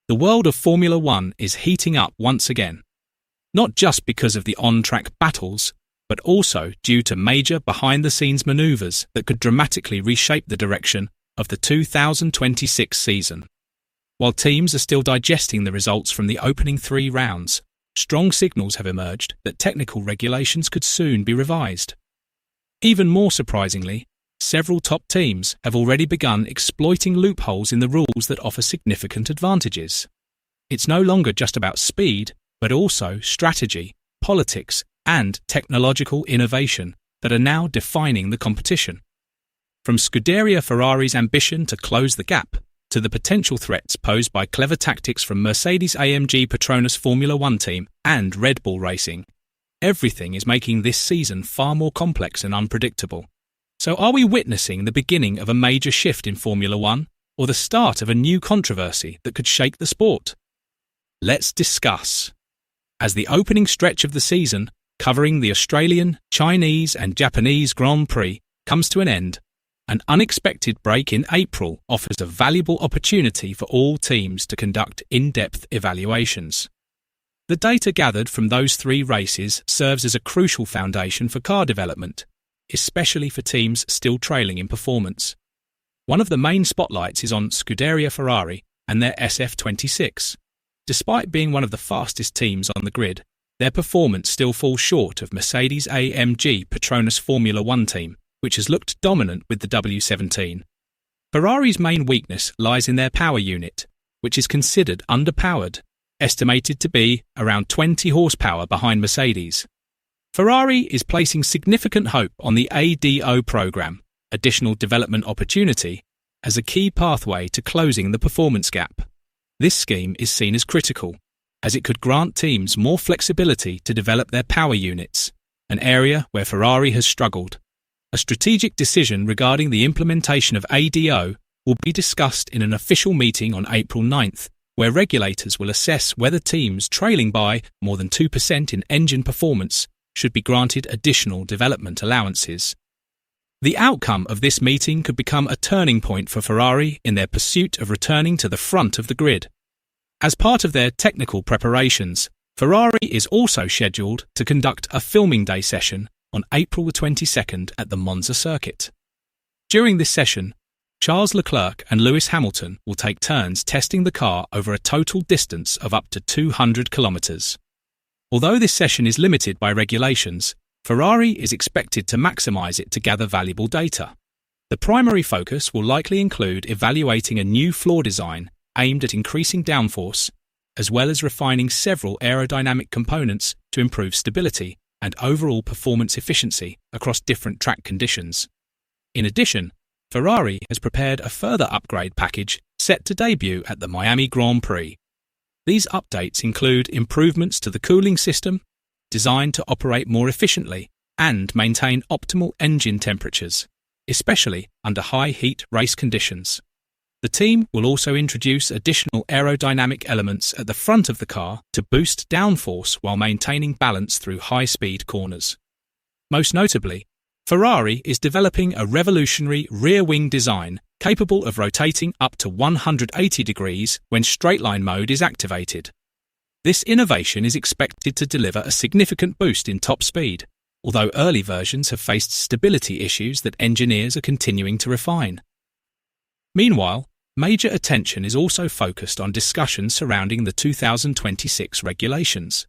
the world of Formula One is heating up once again. Not just because of the on-track battles, but also due to major behind-the-scenes maneuvers that could dramatically reshape the direction of the 2026 season. While teams are still digesting the results from the opening 3 rounds, strong signals have emerged that technical regulations could soon be revised. Even more surprisingly, several top teams have already begun exploiting loopholes in the rules that offer significant advantages. It's no longer just about speed, but also strategy, politics, and technological innovation that are now defining the competition. From Scuderia Ferrari's ambition to close the gap, to the potential threats posed by clever tactics from Mercedes-AMG Petronas Formula One team and Red Bull Racing, everything is making this season far more complex and unpredictable. So are we witnessing the beginning of a major shift in Formula One, or the start of a new controversy that could shake the sport? Let's discuss. As the opening stretch of the season, covering the Australian, Chinese and Japanese Grand Prix, comes to an end, an unexpected break in April offers a valuable opportunity for all teams to conduct in-depth evaluations. The data gathered from those 3 races serves as a crucial foundation for car development, especially for teams still trailing in performance. One of the main spotlights is on Scuderia Ferrari and their SF26. Despite being one of the fastest teams on the grid, their performance still falls short of Mercedes-AMG Petronas Formula One team, which has looked dominant with the W17. Ferrari's main weakness lies in their power unit, which is considered underpowered, estimated to be around 20 horsepower behind Mercedes. Ferrari is placing significant hope on the ADO program, Additional Development Opportunity, as a key pathway to closing the performance gap. This scheme is seen as critical, as it could grant teams more flexibility to develop their power units, an area where Ferrari has struggled. A strategic decision regarding the implementation of ADO will be discussed in an official meeting on April 9th, where regulators will assess whether teams trailing by more than 2% in engine performance should be granted additional development allowances. The outcome of this meeting could become a turning point for Ferrari in their pursuit of returning to the front of the grid. As part of their technical preparations, Ferrari is also scheduled to conduct a filming day session on April the 22nd at the Monza circuit. During this session, Charles Leclerc and Lewis Hamilton will take turns testing the car over a total distance of up to 200 kilometres. Although this session is limited by regulations, Ferrari is expected to maximise it to gather valuable data. The primary focus will likely include evaluating a new floor design aimed at increasing downforce, as well as refining several aerodynamic components to improve stability and overall performance efficiency across different track conditions. In addition, Ferrari has prepared a further upgrade package set to debut at the Miami Grand Prix. These updates include improvements to the cooling system, designed to operate more efficiently and maintain optimal engine temperatures, especially under high heat race conditions. The team will also introduce additional aerodynamic elements at the front of the car to boost downforce while maintaining balance through high-speed corners. Most notably, Ferrari is developing a revolutionary rear-wing design capable of rotating up to 180 degrees when straight-line mode is activated. This innovation is expected to deliver a significant boost in top speed, although early versions have faced stability issues that engineers are continuing to refine. Meanwhile, major attention is also focused on discussions surrounding the 2026 regulations.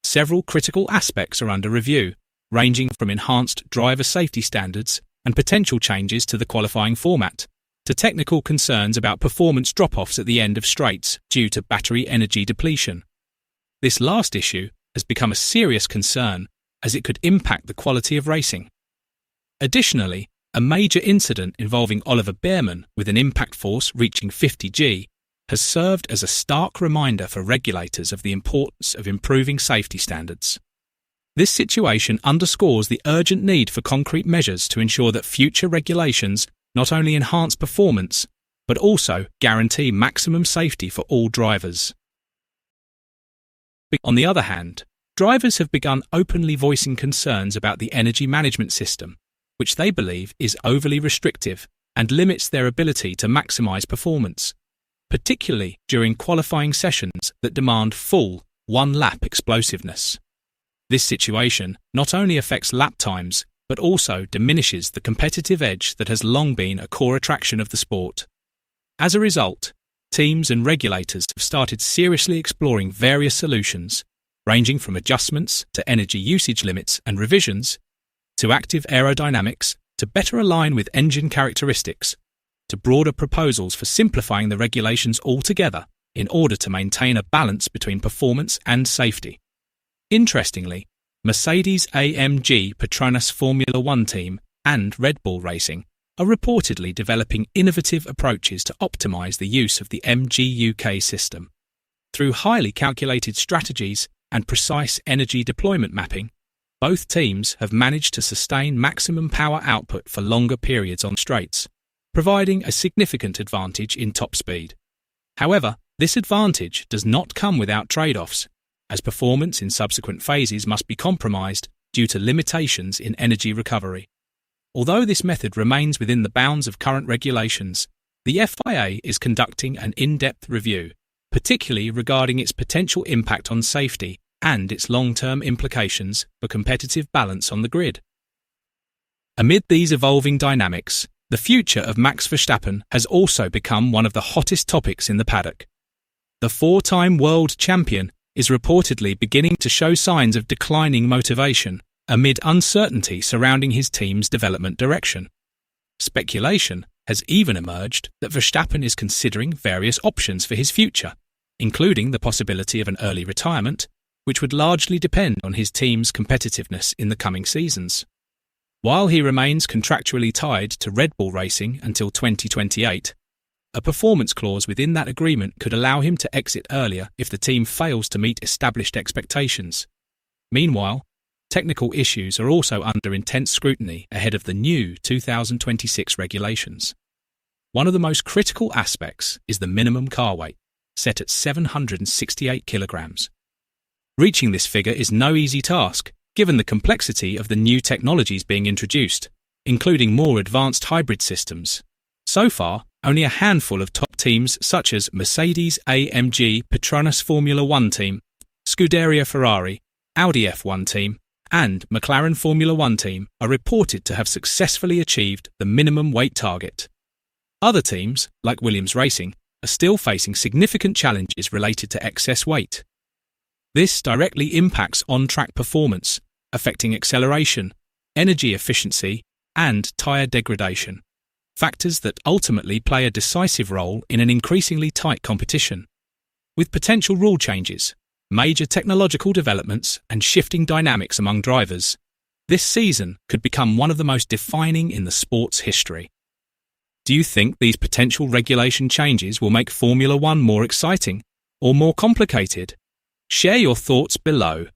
Several critical aspects are under review, ranging from enhanced driver safety standards and potential changes to the qualifying format, to technical concerns about performance drop-offs at the end of straights due to battery energy depletion. This last issue has become a serious concern as it could impact the quality of racing. Additionally, a major incident involving Oliver Bearman with an impact force reaching 50 G has served as a stark reminder for regulators of the importance of improving safety standards. This situation underscores the urgent need for concrete measures to ensure that future regulations not only enhance performance, but also guarantee maximum safety for all drivers. On the other hand, drivers have begun openly voicing concerns about the energy management system, which they believe is overly restrictive and limits their ability to maximize performance. particularly during qualifying sessions that demand full one-lap explosiveness. This situation not only affects lap times, but also diminishes the competitive edge that has long been a core attraction of the sport. As a result, teams and regulators have started seriously exploring various solutions, ranging from adjustments to energy usage limits and revisions, to active aerodynamics to better align with engine characteristics, to broader proposals for simplifying the regulations altogether in order to maintain a balance between performance and safety. Interestingly, Mercedes-AMG Petronas Formula One team and Red Bull Racing are reportedly developing innovative approaches to optimize the use of the MGUK system. Through highly calculated strategies and precise energy deployment mapping, both teams have managed to sustain maximum power output for longer periods on straights, providing a significant advantage in top speed. However, this advantage does not come without trade-offs, as performance in subsequent phases must be compromised due to limitations in energy recovery. Although this method remains within the bounds of current regulations, the FIA is conducting an in-depth review, particularly regarding its potential impact on safety and its long-term implications for competitive balance on the grid. Amid these evolving dynamics, the future of Max Verstappen has also become one of the hottest topics in the paddock. The four-time world champion is reportedly beginning to show signs of declining motivation amid uncertainty surrounding his team's development direction. Speculation has even emerged that Verstappen is considering various options for his future, including the possibility of an early retirement, which would largely depend on his team's competitiveness in the coming seasons. While he remains contractually tied to Red Bull Racing until 2028, a performance clause within that agreement could allow him to exit earlier if the team fails to meet established expectations. Meanwhile, technical issues are also under intense scrutiny ahead of the new 2026 regulations. One of the most critical aspects is the minimum car weight, set at 768 kilograms. Reaching this figure is no easy task, given the complexity of the new technologies being introduced, including more advanced hybrid systems. So far, only a handful of top teams such as Mercedes-AMG Petronas Formula One team, Scuderia Ferrari, Audi F1 team, and McLaren Formula One team are reported to have successfully achieved the minimum weight target. Other teams, like Williams Racing, are still facing significant challenges related to excess weight. This directly impacts on-track performance, affecting acceleration, energy efficiency, and tyre degradation, factors that ultimately play a decisive role in an increasingly tight competition. With potential rule changes, major technological developments, and shifting dynamics among drivers, this season could become one of the most defining in the sport's history. Do you think these potential regulation changes will make Formula One more exciting or more complicated? Share your thoughts below.